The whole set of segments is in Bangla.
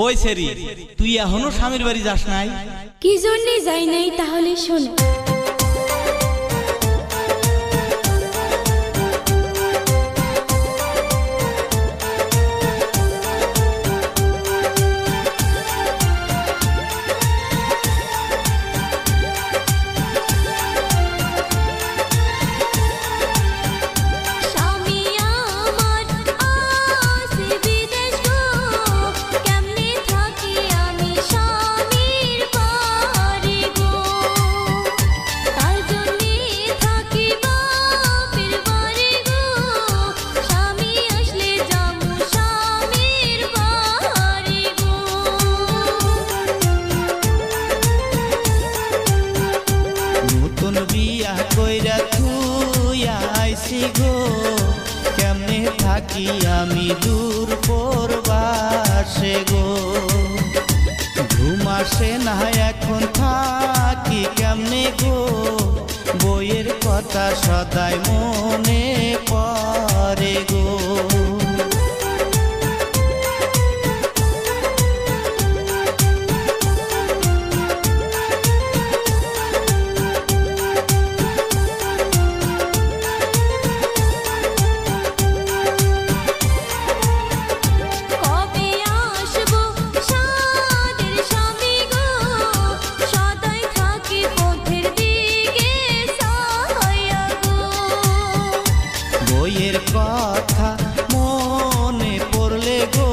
ওই সেরি, তুই এখনো স্বামীর বাড়ি যাস নাই? কি জন্যে যাই নাই তাহলে শোনো। কেমনে থাকি আমি দূর পরবাসে গো, ঘুম আসে না এখন থাকি কেমনে গো, বইয়ের কথা সদাই মনে পড়ে গো। কথা মনে পড়লে গো,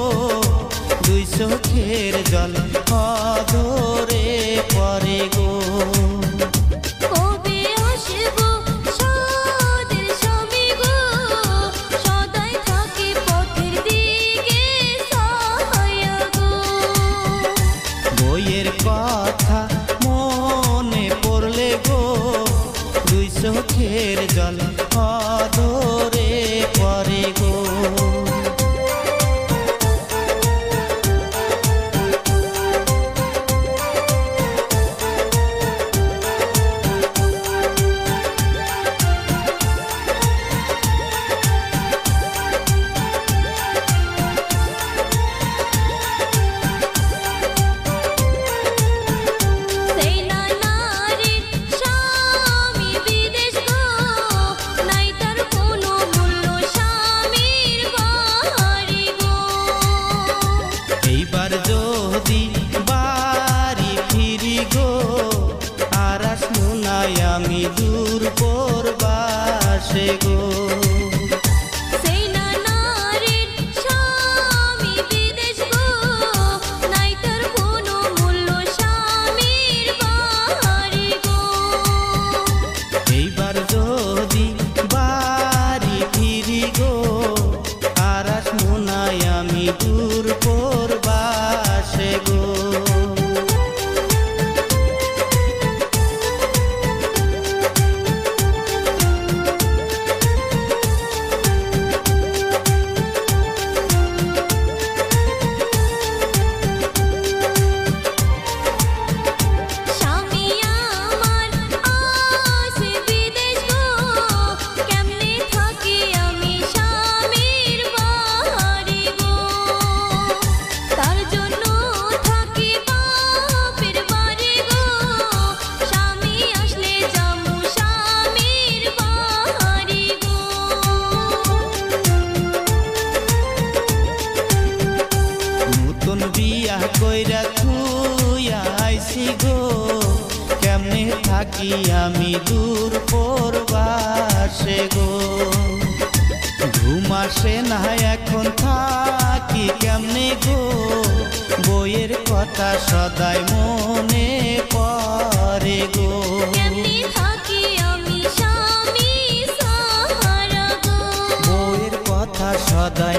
দুই চোখের জল অধরে পড়ে গো। কবে আসবো সাদের স্বামী গো, সদাই থাকি পথের দিকে ছায়া গো। বইয়ের কথা মনে পড়লে গো, দুই চোখের জল অধরে পড়ে গো। যদি বাড়ি ফিরি গো, আর আসবো না আমি দূর পরবাসে গো। এইবার যদি বাড়ি ফিরি গো, আর আসবো না আমি দূর পরবাসে গো। বিয়া কইরা থুইয়া আইছি গো, কেমনে থাকি আমি দূর পরবাসে গো, ঘুম আসে না এখন থাকি কেমনে গো, বইয়ের কথা সদাই মনে পড়ে গো। বইয়ের কথা সদাই